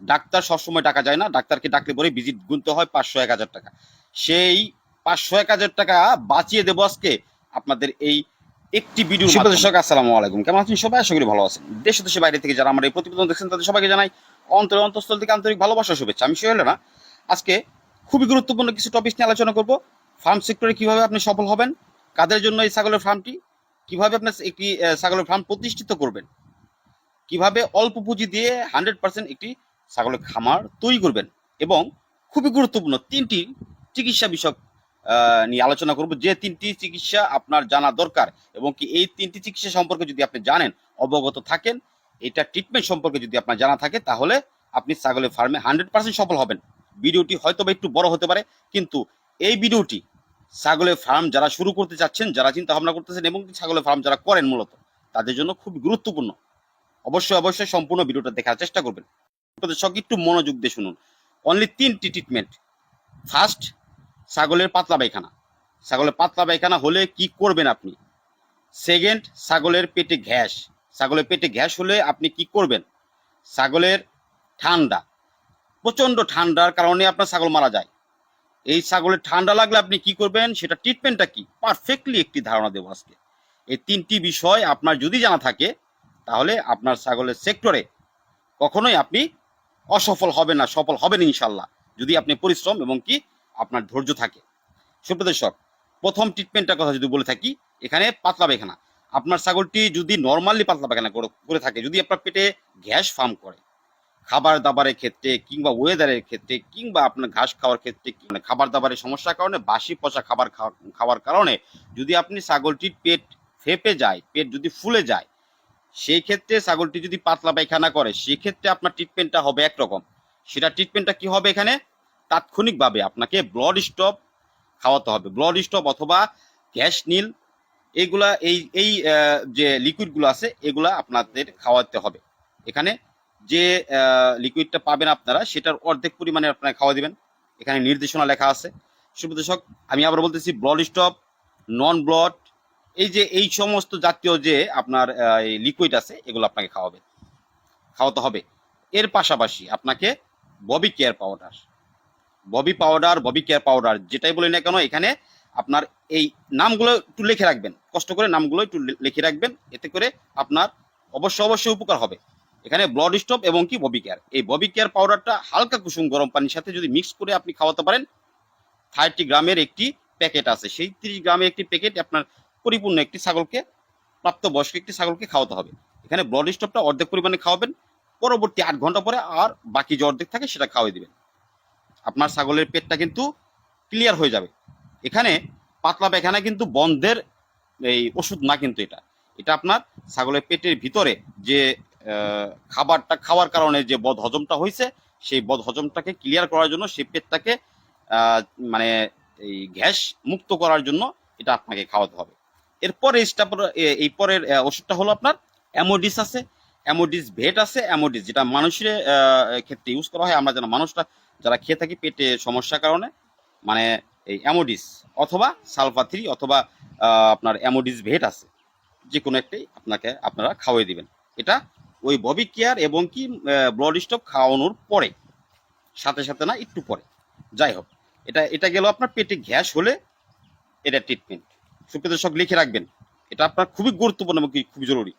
Doctor সবসময় ডাকা যায় না, ডাক্তারকে ডাকলে পরে ভিজিট গুনতে হয় 500-1000 টাকা। সেই 500-1000 টাকা বাঁচিয়ে দেবো আজকে আপনাদের এই একটি ভিডিওর মাধ্যমে। দর্শক আসসালামু আলাইকুম, কেমন আছেন সবাই? আশা করি ভালো আছেন। দেশ দেশের বাইরে থেকে যারা আমার এই প্রতিবেদন দেখছেন তাদের সবাইকে জানাই অন্তঃস্থল থেকে আন্তরিক ভালোবাসা শুভেচ্ছা। আমি সোহেল রানা। আজকে খুবই গুরুত্বপূর্ণ কিছু টপিক নিয়ে আলোচনা করব। ফার্ম সেক্টরে কিভাবে আপনি সফল হবেন, কাদের জন্য এই ছাগলের ফার্মটি, কিভাবে আপনি একটি ছাগলের ফার্ম প্রতিষ্ঠিত করবেন, কিভাবে অল্প পুঁজি দিয়ে 100% একটি ছাগলের খামার তৈরি করবেন, এবং খুবই গুরুত্বপূর্ণ 3টি চিকিৎসা বিষয়ক নিয়ে আলোচনা করব। যে 3টি চিকিৎসা আপনার জানা দরকার, এবং কি এই 3টি চিকিৎসা সম্পর্কে যদি আপনি জানেন, অবগত থাকেন, এটা ট্রিটমেন্ট সম্পর্কে যদি আপনার জানা থাকে, তাহলে আপনি ছাগলের ফার্মে 100% সফল হবেন। ভিডিওটি হয়তো বা একটু বড় হতে পারে, কিন্তু এই ভিডিওটি ছাগলের ফার্ম যারা শুরু করতে চাচ্ছেন, যারা চিন্তা ভাবনা করতেছেন, এবং ছাগলের ফার্ম যারা করেন মূলত, তাদের জন্য খুব গুরুত্বপূর্ণ। অবশ্যই সম্পূর্ণ ভিডিওটা দেখার চেষ্টা করবেন। দর্শক একটু মনোযোগ দিয়ে শুনুন। অনলি 3টি ট্রিটমেন্ট। ফার্স্ট, ছাগলের পাতলা পায়খানা। ছাগলের পাতলা পায়খানা হলে কি করবেন আপনি? সেকেন্ড, ছাগলের পেটে গ্যাস। ছাগলের পেটে গ্যাস হলে আপনি কি করবেন? ছাগলের ঠান্ডা, প্রচন্ড ঠান্ডার কারণে আপনার ছাগল মারা যায়। এই ছাগলের ঠান্ডা লাগলে আপনি কি করবেন, সেটা ট্রিটমেন্টটা কি, পারফেক্টলি একটি ধারণা দেবো আজকে। এই 3টি বিষয় আপনার যদি জানা থাকে, তাহলে আপনার ছাগলের সেক্টরে কখনোই আপনি অসফল হবেন না, সফল হবেন ইনশাল্লাহ, যদি আপনি পরিশ্রম এবং কি আপনার ধৈর্য থাকে। সুপ্রিয় দর্শক, প্রথম ট্রিটমেন্টটার কথা যদি বলে থাকি, এখানে পাতলা পায়খানা। আপনার ছাগলটি যদি নর্মালি পাতলা পায়খানা করে থাকে, যদি আপনার পেটে গ্যাস ফার্ম করে, খাবার দাবারের ক্ষেত্রে কিংবা ওয়েদারের ক্ষেত্রে কিংবা আপনার ঘাস খাওয়ার ক্ষেত্রে, মানে খাবার দাবারের সমস্যার কারণে, বাসি পচা খাবার খাওয়ার কারণে যদি আপনি ছাগলটির পেট ফেঁপে যায়, পেট যদি ফুলে যায়, সেই ক্ষেত্রে ছাগলটি যদি পাতলা পায়খানা করে, সেক্ষেত্রে আপনার ট্রিটমেন্টটা হবে একরকম। সেটা ট্রিটমেন্টটা কি হবে? এখানে তাৎক্ষণিকভাবে আপনাকে ব্লড স্টপ খাওয়াতে হবে। ব্লড স্টপ অথবা গ্যাস নীল, এইগুলা এই এই যে লিকুইডগুলো আছে, এগুলা আপনাদের খাওয়াতে হবে। এখানে যে লিকুইডটা পাবেন আপনারা, সেটার অর্ধেক পরিমাণে আপনারা খাওয়া দিবেন। এখানে নির্দেশনা লেখা আছে। সুপ্রিয় দর্শক, আমি আবার বলতেছি, ব্লড স্টপ, নন ব্লড, এই যে এই সমস্ত জাতীয় যে আপনার লিকুইড আছে, এগুলো আপনাকে খাওয়াতে হবে। এর পাশাপাশি আপনাকে Bobby care powder, Bobby care powder যেটাই বলি না কেন, এখানে আপনার এই নামগুলো একটু লিখে রাখবেন, কষ্ট করে নামগুলো একটু লিখে রাখবেন, এতে করে আপনার অবশ্যই উপকার হবে। এখানে ব্লড স্টপ এবং কি ববি কেয়ার, এই ববি কেয়ার পাউডারটা হালকা কুসুম গরম পানির সাথে যদি মিক্স করে আপনি খাওয়াতে পারেন, 30 গ্রামের একটি প্যাকেট আছে, সেই 30 গ্রামের একটি প্যাকেট আপনার পরিপূর্ণ একটি ছাগলকে, প্রাপ্তবয়স্ক একটি ছাগলকে খাওয়াতে হবে। এখানে ব্লড স্টপটা অর্ধেক পরিমাণে খাওয়াবেন, পরবর্তী 8 ঘন্টা পরে আর বাকি যে অর্ধেক থাকে সেটা খাওয়াই দিবেন। আপনার ছাগলের পেটটা কিন্তু ক্লিয়ার হয়ে যাবে। এখানে পাতলা পায়খানা কিন্তু বন্ধের এই ওষুধ না, কিন্তু এটা এটা আপনার ছাগলের পেটের ভিতরে যে খাবারটা খাওয়ার কারণে যে বদ হজমটা হয়েছে, সেই বদ হজমটাকে ক্লিয়ার করার জন্য, সেই পেটটাকে মানে এই গ্যাস মুক্ত করার জন্য এটা আপনাকে খাওয়াতে হবে। এরপরে এই পরের ওষুধটা হলো আপনার অ্যামোডিস আছে, অ্যামোডিস ভেট আছে। অ্যামোডিস যেটা মানুষের ক্ষেত্রে ইউজ করা হয়, আমরা যেন মানুষটা যারা খেয়ে থাকি পেটে সমস্যার কারণে, মানে এই অ্যামোডিস অথবা সালফা 3 অথবা আপনার অ্যামোডিস ভেট আছে, যে কোনো একটাই আপনারা খাওয়াই দিবেন। এটা ওই ববি কেয়ার এবং কি ব্লড স্টপ খাওয়ানোর পরে, সাথে না, একটু পরে। যাই হোক, এটা গেল আপনার পেটে গ্যাস হলে এটা ট্রিটমেন্ট। সুপ্রিয় দর্শক, লিখে রাখবেন, এটা আপনার খুবই গুরুত্বপূর্ণ এবং খুবই জরুরি।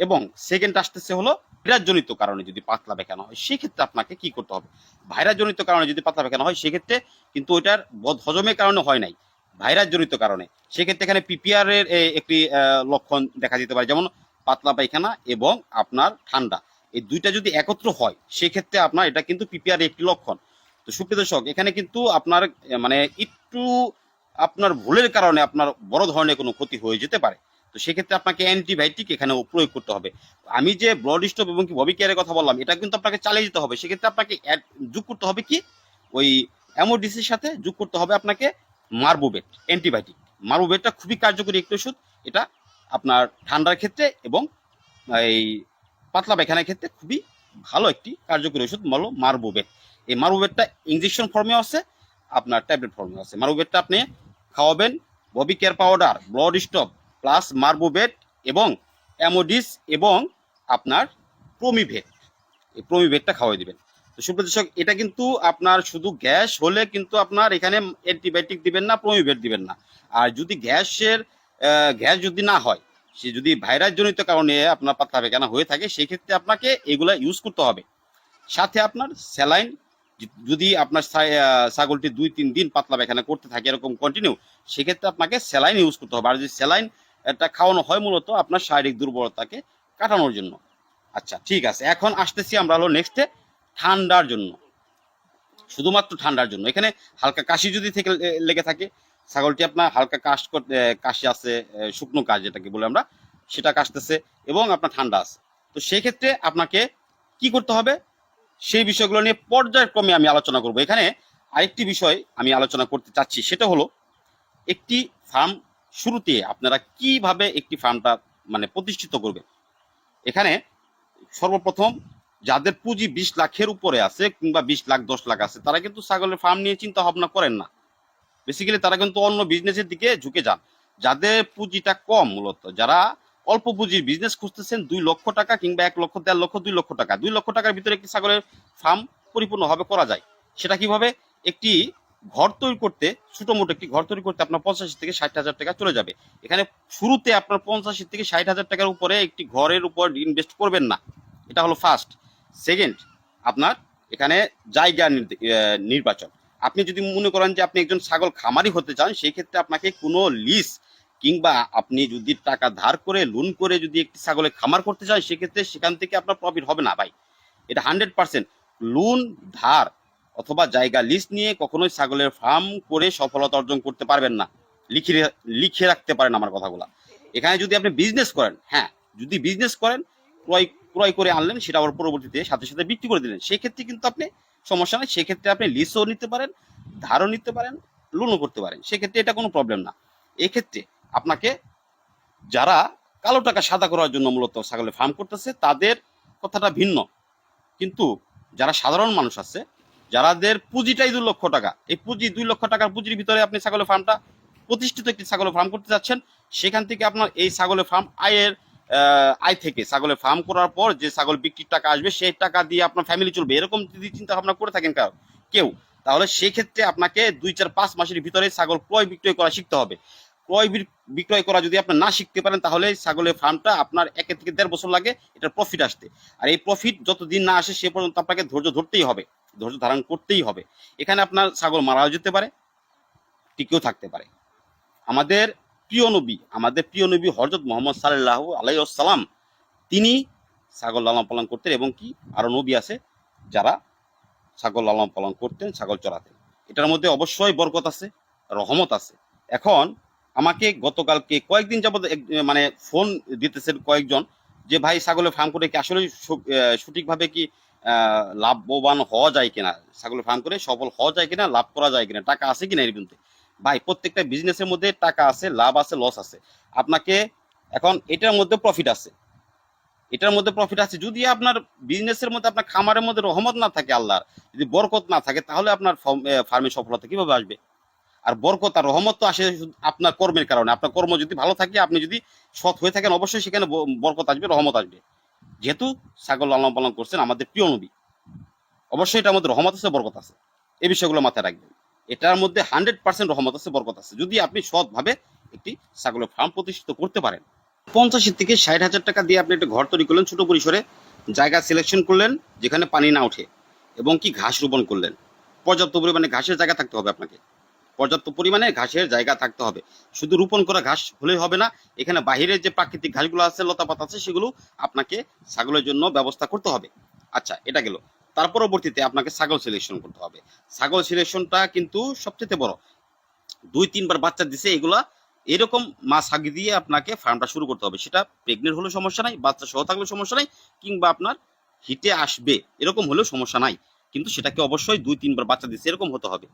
এবং সেকেন্ড আসতেছে হলো ভাইরাসজনিত কারণে যদি পাতলা পায়খানা হয়, সেক্ষেত্রে আপনাকে কি করতে হবে? ভাইরাসজনিত কারণে যদি পাতলা পায়খানা হয়, সেক্ষেত্রে কিন্তু ওইটার বদ হজমের কারণে হয় নাই, ভাইরাসজনিত কারণে। সেক্ষেত্রে এখানে পিপিআর এর একটি লক্ষণ দেখা দিতে পারে, যেমন পাতলা পায়খানা এবং আপনার ঠান্ডা, এই দুইটা যদি একত্র হয়, সেক্ষেত্রে আপনার এটা কিন্তু পিপিআর একটি লক্ষণ। তো সুপ্রিয় দর্শক, এখানে কিন্তু আপনার মানে একটু আপনার ভুলের কারণে আপনার বড় ধরনের কোনো ক্ষতি হয়ে যেতে পারে। তো সেক্ষেত্রে আপনাকে অ্যান্টিবায়োটিক এখানে প্রয়োগ করতে হবে। আমি যে ব্লড স্টপ এবং কি ববি কেয়ারের কথা বললাম, এটা কিন্তু আপনাকে চালিয়ে যেতে হবে। সেক্ষেত্রে আপনাকে যোগ করতে হবে কি, ওই অ্যামোডিসের সাথে যোগ করতে হবে আপনাকে মার্বোভেট অ্যান্টিবায়োটিক। মার্বোভেটটা খুবই কার্যকরী একটি ওষুধ। এটা আপনার ঠান্ডার ক্ষেত্রে এবং এই পাতলা পায়খানার ক্ষেত্রে খুবই ভালো একটি কার্যকরী ওষুধ হলো মার্বোভেট। এই মার্বোভেটটা ইনজেকশন ফর্মেও আছে, আপনার ট্যাবলেট ফর্মেও আছে। মার্বোভেটটা আপনি খাওয়াবেন, ববি care powder, blood stop plus Marbovet এবং অ্যামোডিস এবং আপনার প্রমিভেট, এই প্রমিভেটটা খাওয়াই দিবেন। তো সুপ্রদর্শক, এটা কিন্তু আপনার শুধু গ্যাস হলে কিন্তু আপনার এখানে অ্যান্টিবায়োটিক দিবেন না, প্রোমিভেট দিবেন না। আর যদি গ্যাস যদি না হয়, সে যদি ভাইরাস জনিত কারণে আপনার পাতলা পায়খানা হয়ে থাকে, সেই ক্ষেত্রে আপনাকে এগুলা ইউজ করতে হবে। সাথে আপনার স্যালাইন, যদি আপনার ছাগলটি 2-3 দিন পাতলা পায়খানা করতে থাকে এরকম কন্টিনিউ, সেক্ষেত্রে আপনাকে স্যালাইন ইউজ করতে হবে। আর যদি স্যালাইন এটা খাওয়ানো হয় মূলত আপনার শারীরিক দুর্বলতাকে কাটানোর জন্য। আচ্ছা, ঠিক আছে, এখন আসতেছি আমরা হলো নেক্সটে ঠান্ডার জন্য। শুধুমাত্র ঠান্ডার জন্য এখানে হালকা কাশি যদি থেকে লেগে থাকে, ছাগলটি আপনার হালকা কাশি আছে, শুকনো কাশ যেটাকে বলে আমরা, সেটা কাশতেছে এবং আপনার ঠান্ডা আছে, তো সেই ক্ষেত্রে আপনাকে কি করতে হবে সেই বিষয়গুলো নিয়ে পর্যায়ক্রমে আমি আলোচনা করব। এখানে আরেকটি বিষয় আমি আলোচনা করতে চাচ্ছি, সেটা হলো একটি ফার্ম শুরুতে আপনারা কিভাবে একটি ফার্মটা মানে প্রতিষ্ঠিত করবেন। এখানে সর্বপ্রথম যাদের পুঁজি 20 লাখের উপরে আছে কিংবা 20 লাখ 10 লাখ আছে, তারা কিন্তু ছাগলের ফার্ম নিয়ে চিন্তা ভাবনা করেন না। বেসিক্যালি তারা কিন্তু অন্য বিজনেসের দিকে ঝুঁকে যান। যাদের পুঁজিটা কম, মূলত যারা অল্প পুঁজির বিজনেস খুঁজতেছেন, 2 লক্ষ টাকা কিংবা 1 লক্ষ, 1.5 লক্ষ, 2 লক্ষ টাকা, 2 লক্ষ টাকার ভিতরে একটি ছাগলের ফার্ম পরিপূর্ণভাবে করা যায়। সেটা কিভাবে? একটি ঘর তৈরি করতে, ছোট মোটো একটি ঘর তৈরি করতে আপনার 85 থেকে 60 হাজার টাকা চলে যাবে। এখানে শুরুতে আপনার 85 থেকে 60 হাজার টাকার উপরে একটি ঘরের উপর ইনভেস্ট করবেন না, এটা হলো ফার্স্ট। সেকেন্ড, আপনার এখানে জায়গা নির্বাচন। আপনি যদি মনে করেন যে আপনি একজন ছাগল খামারি হতে চান, সেই ক্ষেত্রে আপনাকে কোনো লিজ কিংবা আপনি যদি টাকা ধার করে লোন করে যদি একটি ছাগলের খামার করতে চান, সেক্ষেত্রে সেখান থেকে আপনার প্রফিট হবে না ভাই। এটা 100%। লোন, ধার অথবা জায়গা লিজ নিয়ে কখনোই ছাগলের ফার্ম করে সফলতা অর্জন করতে পারবেন না। লিখে লিখে রাখতে পারেন আমার কথাগুলো। এখানে যদি আপনি বিজনেস করেন, হ্যাঁ, যদি বিজনেস করেন, ক্রয় ক্রয় করে আনলেন, সেটা আবার পরবর্তীতে সাথে সাথে বিক্রি করে দিলেন, সেক্ষেত্রে কিন্তু আপনি সমস্যা নেই। সেক্ষেত্রে আপনি লিজও নিতে পারেন, ধারও নিতে পারেন, লোনও করতে পারেন, সেক্ষেত্রে এটা কোনো প্রবলেম না। এক্ষেত্রে আপনাকে যারা কালো টাকা সাদা করার জন্য মূলত ছাগলের ফার্ম করতেছে, তাদের কথাটা ভিন্ন। কিন্তু যারা সাধারণ মানুষ আছে, যাদের পুঁজিটাই 2 লক্ষ টাকা, এই পুঁজি 2 লক্ষ টাকার পুঁজির ভিতরে আপনি ছাগলের ফার্মটা প্রতিষ্ঠিত একটি ছাগলের ফার্ম করতে যাচ্ছেন, সেখান থেকে আপনার এই ছাগলের ফার্ম আয় থেকে ছাগলের ফার্ম করার পর যে ছাগল বিক্রির টাকা আসবে, সেই টাকা দিয়ে আপনার ফ্যামিলি চলবে, এরকম যদি চিন্তা ভাবনা করে থাকেন কেউ, তাহলে সেক্ষেত্রে আপনাকে 2-4-5 মাসের ভিতরে ছাগল ক্রয় বিক্রয় করা শিখতে হবে। ক্রয় বিক্রয় করা যদি আপনি না শিখতে পারেন, তাহলে ছাগলের ফার্মটা আপনার 1 থেকে 1.5 বছর লাগে এটার প্রফিট আসতে। আর এই প্রফিট যতদিন না আসে সে পর্যন্ত আপনাকে ধৈর্য ধরতেই হবে, ধৈর্য ধারণ করতেই হবে। এখানে আপনার ছাগল মারাও যেতে পারে, টিকেও থাকতে পারে। আমাদের প্রিয় নবী হযরত মুহাম্মদ সাল্লাল্লাহু আলাইহি ওয়াসাল্লাম, তিনি ছাগল লালন পালন করতেন, এবং কি আরো নবী আছে যারা ছাগল লালন পালন করতেন, ছাগল চড়াতেন। এটার মধ্যে অবশ্যই বরকত আছে, রহমত আছে। এখন আমাকে গতকালকে কয়েকদিন যাবত মানে ফোন দিতেছেন কয়েকজন, যে ভাই ছাগলের ফার্ম করে কি আসলে সঠিকভাবে কি লাভবান হওয়া যায় কিনা, ছাগলের ফার্ম করে সফল হওয়া যায় কিনা, লাভ করা যায় কিনা, টাকা আছে কিনা এর মধ্যে। ভাই, প্রত্যেকটা বিজনেসের মধ্যে টাকা আছে, লাভ আছে, লস আছে। আপনাকে এখন এটার মধ্যে প্রফিট আছে, যদি আপনার বিজনেসের মধ্যে, আপনার খামারের মধ্যে রহমত না থাকে, আল্লাহর যদি বরকত না থাকে, তাহলে আপনার ফার্মে সফলতা কিভাবে আসবে? আর বরকত আর রহমত তো আসে আপনার কর্মের কারণে। আপনার কর্ম যদি ভালো থাকে, আপনি যদি সৎ হয়ে থাকেন, অবশ্যই সেখানে বরকত আসবে, রহমত আসবে। যেহেতু ছাগল লালন পালন করছেন আমাদের প্রিয় নবী, অবশ্যই এটার মধ্যে রহমত আছে, বরকত আছে। এই বিষয়গুলো মাথায় রাখবেন। এটার মধ্যে 100% রহমত আছে, বরকত আছে, যদি আপনি সৎভাবে একটি ছাগলের ফার্ম প্রতিষ্ঠিত করতে পারেন। 50 থেকে 60 হাজার টাকা দিয়ে আপনি একটা ঘর তৈরি করলেন, ছোট পরিসরে জায়গা সিলেকশন করলেন যেখানে পানি না ওঠে, এবং কি ঘাস রোপণ করলেন। পর্যাপ্ত পরিমাণে ঘাসের জায়গা থাকতে হবে আপনাকে, পর্যাপ্ত পরিমাণে ঘাসের জায়গা থাকতে হবে। শুধু রোপণ করা ঘাস হলেই হবে না, এখানে বাহিরের যে প্রাকৃতিক ঘাসগুলো আছে, লতাপাতা আছে, সেগুলো আপনাকে ছাগলের জন্য ব্যবস্থা করতে হবে। আচ্ছা, এটা গেল। তার পরবর্তীতে আপনাকে ছাগল সিলেকশন করতে হবে। ছাগল সিলেকশনটা কিন্তু সবচেয়ে বড়। 2-3 বার বাচ্চা দিছে এগুলা, এরকম মাছ হাগি দিয়ে আপনাকে ফার্মটা শুরু করতে হবে। সেটা প্রেগনেন্ট হলেও সমস্যা নাই, বাচ্চা সহ থাকলেও সমস্যা নাই, কিংবা আপনার হিটে আসবে এরকম হলেও সমস্যা নাই, কিন্তু সেটাকে অবশ্যই 2-3 বার বাচ্চা দিচ্ছে এরকম হতে হবে।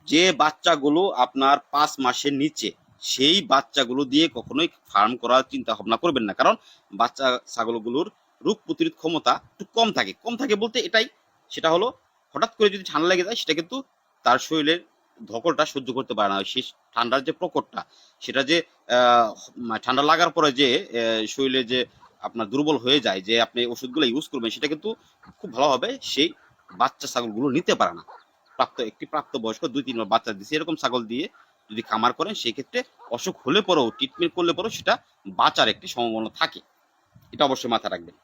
যে বাচ্চাগুলো আপনার 5 মাসের নিচে, সেই বাচ্চাগুলো দিয়ে কখনোই ফার্ম করার চিন্তা ভাবনা করবেন না। কারণ বাচ্চা ছাগলগুলোর রোগ প্রতিরোধ ক্ষমতা একটু কম থাকে বলতে এটাই, সেটা হলো হঠাৎ করে যদি ঠান্ডা লেগে যায়, সেটা কিন্তু তার শরীরের ধকলটা সহ্য করতে পারে না। সেই ঠান্ডার যে প্রকোপটা, সেটা যে ঠান্ডা লাগার পরে যে শরীরে যে আপনার দুর্বল হয়ে যায়, যে আপনি ওষুধগুলো ইউজ করবেন, সেটা কিন্তু খুব ভালোভাবে সেই বাচ্চা ছাগলগুলো নিতে পারে না। প্রাপ্ত বয়স্ক 2-3 বার বাচ্চা দিচ্ছে এরকম ছাগল দিয়ে যদি খামার করেন সেক্ষেত্রে অসুখ হলে পরেও ট্রিটমেন্ট করলে পরেও সেটা বাঁচার একটি সম্ভাবনা থাকে, এটা অবশ্যই মাথায় রাখবেন।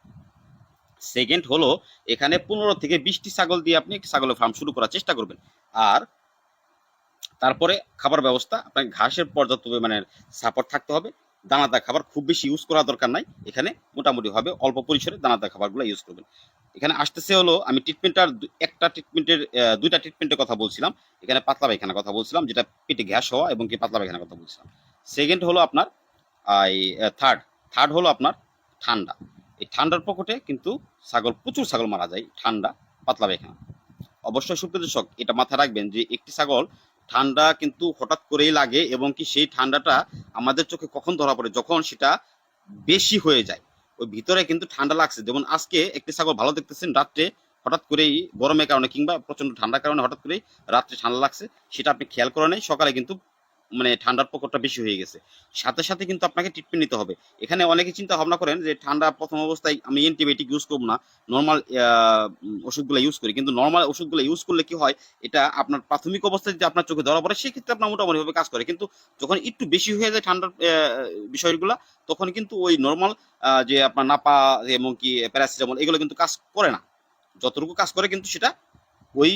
সেকেন্ড হলো এখানে 15 থেকে 20টি ছাগল দিয়ে আপনি ছাগলের ফার্ম শুরু করার চেষ্টা করবেন। আর তারপরে খাবার ব্যবস্থা আপনাকে ঘাসের পর্যাপ্ত মানে সাপোর্ট থাকতে হবে। দানাদার খাবার খুব বেশি ইউজ করা দরকার নাই, এখানে মোটামুটি হবে অল্প পরিসরে দানাদার খাবারগুলো ইউজ করবেন। এখানে আসতেছে হলো আমি ট্রিটমেন্টটার দুইটা ট্রিটমেন্টের কথা বলছিলাম। এখানে পাতলা পায়খানার কথা বলছিলাম, যেটা পেটে গ্যাস হওয়া এবং কি পাতলা পায়খানার কথা বলছিলাম। সেকেন্ড হলো আপনার থার্ড হলো আপনার ঠান্ডা। এই ঠান্ডার প্রকোপে কিন্তু প্রচুর ছাগল মারা যায় ঠান্ডা, পাতলা পায়খানা। অবশ্যই সুপ্রিয় দর্শক এটা মাথায় রাখবেন যে একটি ছাগল ঠান্ডা কিন্তু হঠাৎ করেই লাগে এবং কি সেই ঠান্ডাটা আমাদের চোখে কখন ধরা পড়ে, যখন সেটা বেশি হয়ে যায়। ওই ভিতরে কিন্তু ঠান্ডা লাগছে, যেমন আজকে একটি ছাগল ভালো দেখতেছেন, রাত্রে হঠাৎ করেই গরমের কারণে কিংবা প্রচন্ড ঠান্ডার কারণে হঠাৎ করেই রাত্রে ঠান্ডা লাগছে, সেটা আপনি খেয়াল করে নেই, সকালে কিন্তু মানে ঠান্ডার প্রকোপটা বেশি হয়ে গেছে, সাথে সাথে কিন্তু আপনাকে ট্রিটমেন্ট নিতে হবে। এখানে অনেকে চিন্তা ভাবনা করেন যে ঠান্ডা প্রথম অবস্থায় আমি অ্যান্টিবায়োটিক ইউজ করবো না, নর্মাল ওষুধগুলো ইউজ করি, কিন্তু নর্মাল ওষুধগুলো ইউজ করলে কি হয়, এটা আপনার প্রাথমিক অবস্থায় যদি আপনার চোখে ধরা পড়ে সেক্ষেত্রে আপনার মোটামুটিভাবে কাজ করে, কিন্তু যখন একটু বেশি হয়ে যায় ঠান্ডার বিষয়গুলো, তখন কিন্তু ওই নর্মাল যে আপনার নাপা এবং কি প্যারাসিটামল এগুলো কিন্তু কাজ করে না। যতটুকু কাজ করে কিন্তু সেটা ওই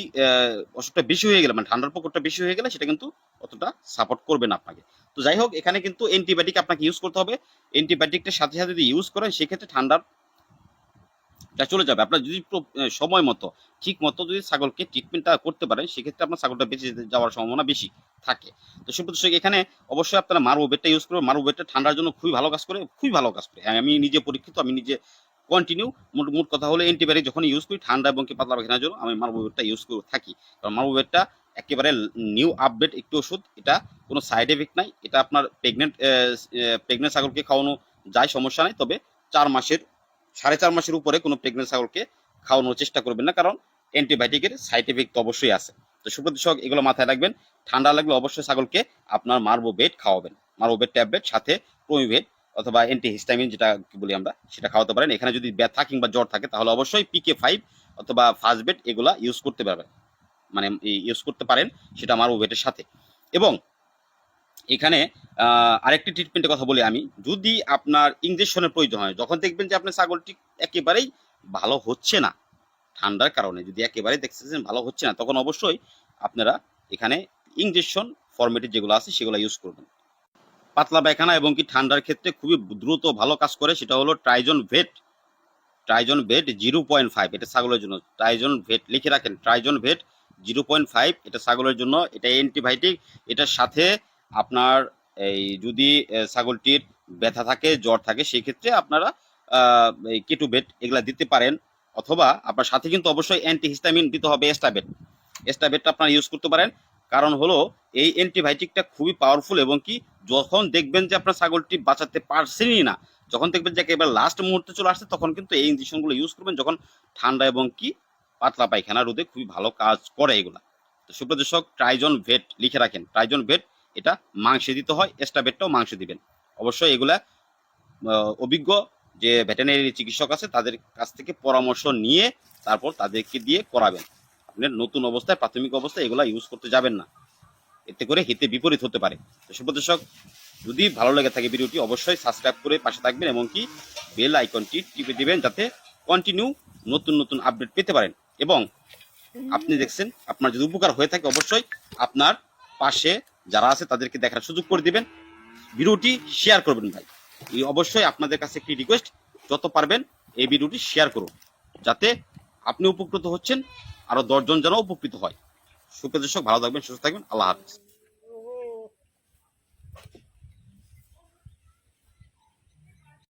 অসুখটা বেশি হয়ে গেলে, মানে ঠান্ডার প্রকোপটা বেশি হয়ে গেলে সেটা কিন্তু অতটা সাপোর্ট করবে না আপনাকে। তো যাই হোক, এখানে কিন্তু অ্যান্টিবায়োটিক আপনাকে ইউজ করতে হবে। অ্যান্টিবায়োটিকটার সাথে সাথে যদি ইউজ করেন সেক্ষেত্রে ঠান্ডাটা চলে যাবে। আপনার যদি সময় মতো ঠিক মতো যদি ছাগলকে ট্রিটমেন্টটা করতে পারেন সেক্ষেত্রে আপনার ছাগলটা বেঁচে যাওয়ার সম্ভাবনা বেশি থাকে। তো সুপ্রদর্শক এখানে অবশ্যই আপনারা মার্বোভেটটা ইউজ করবেন। মার্বোভেটটা ঠান্ডার জন্য খুবই ভালো কাজ করে, খুবই ভালো কাজ করে। আমি নিজে পরীক্ষিত, আমি নিজে কন্টিনিউ। মোট কথা হলো অ্যান্টিবায়োটিক যখন ইউজ করি ঠান্ডা এবং কি পাতলা পায়খানার জন্য আমি মার্বোভেটটা ইউজ করে থাকি। কারণ মার্বোভেটটা একেবারে নিউ আপডেট একটি ওষুধ, এটা কোনো সাইড এফেক্ট নাই। এটা আপনার প্রেগনেন্ট ছাগলকে খাওয়ানো যায়, সমস্যা নাই। তবে 4 মাসের উপরে কোনো প্রেগনেন্ট ছাগলকে খাওয়ানোর চেষ্টা করবেন না, কারণ অ্যান্টিবায়োটিকের সাইড এফেক্ট অবশ্যই আছে। তো সুপ্রদর্শক এগুলো মাথায় রাখবেন। ঠান্ডা লাগলে অবশ্যই ছাগলকে আপনার মার্বোভেট খাওয়াবেন, মার্বোভেট ট্যাবলেট সাথে প্রোমিভেট অথবা অ্যান্টিহিস্টামিন যেটা বলি আমরা, সেটা খাওয়াতে পারেন। এখানে যদি ব্যথা কিংবা জ্বর থাকে তাহলে অবশ্যই PK5 অথবা ফাস্টবেট এগুলা ইউজ করতে পারবেন, মানে ইউজ করতে পারেন সেটা মার্বোভেটের সাথে। এবং এখানে আরেকটি ট্রিটমেন্টের কথা বলি আমি, যদি আপনার ইনজেকশনের প্রয়োজন হয়, যখন দেখবেন যে আপনার ছাগলটি একেবারেই ভালো হচ্ছে না ঠান্ডার কারণে, যদি একেবারেই দেখতেছেন ভালো হচ্ছে না, তখন অবশ্যই আপনারা এখানে ইনজেকশন ফরম্যাটে যেগুলো আছে সেগুলো ইউজ করবেন। পাতলা পায়খানা এবং কি ঠান্ডার ক্ষেত্রে খুবই দ্রুত ভালো কাজ করে, সেটা হলো ট্রাইজন ভেট 0.5, এটা ছাগলের জন্য। ট্রাইজন ভেট লিখে রাখেন, ট্রাইজন ভেট 0.5, এটা ছাগলের জন্য। এটা অ্যান্টিবায়োটিক। এটার সাথে আপনার এই যদি ছাগলটির ব্যথা থাকে, জ্বর থাকে, সেই ক্ষেত্রে আপনারা এই কেটুবেট এগুলা দিতে পারেন, অথবা আপনার সাথে কিন্তু অবশ্যই অ্যান্টিহিস্টামিন দিতে হবে। এস্টাবেটটা আপনারা ইউজ করতে পারেন। কারণ হলো এই অ্যান্টিবায়োটিকটা খুবই পাওয়ারফুল এবং কি যখন দেখবেন যে আপনার ছাগলটি বাঁচাতে পারছেনই না, যখন দেখবেন যে একেবারে লাস্ট মুহূর্তে চলে আসছে, তখন কিন্তু এই ইনজেকশনগুলো ইউজ করবেন, যখন ঠান্ডা এবং কি পাতলা পায়খানা রোধে খুবই ভালো কাজ করে এগুলা। তো সুপ্রদর্শক ট্রাইজন ভেট লিখে রাখেন, ট্রাইজন ভেট এটা মাংসে দিতে হয়, এস্টাবেটটাও মাংসে দিবেন। অবশ্যই এগুলা অভিজ্ঞ যে ভেটেরিনারি চিকিৎসক আছে তাদের কাছ থেকে পরামর্শ নিয়ে তারপর তাদেরকে দিয়ে করাবেন। আপনার নতুন অবস্থায়, প্রাথমিক অবস্থায় এগুলা ইউজ করতে যাবেন না, এতে করে হিতে বিপরীত হতে পারে। তো সুপ্রদর্শক যদি ভালো লেগে থাকে ভিডিওটি অবশ্যই সাবস্ক্রাইব করে পাশে থাকবেন এবং কি বেল আইকনটি টিপে দিবেন, যাতে কন্টিনিউ নতুন নতুন আপডেট পেতে পারেন। এবং আপনি দেখছেন, আপনার যদি উপকার হয়ে থাকে অবশ্যই আপনার পাশে যারা আছে তাদেরকে দেখার সুযোগ করে দিবেন, ভিডিওটি শেয়ার করবেন ভাই। এই অবশ্যই আপনাদের কাছে একটি রিকোয়েস্ট, যত পারবেন এই ভিডিওটি শেয়ার করুন, যাতে আপনি উপকৃত হচ্ছেন, আরো 10 জন যেন উপকৃত হয়। সুপ্রিয় দর্শক ভালো থাকবেন, সুস্থ থাকবেন, আল্লাহ হাফেজ।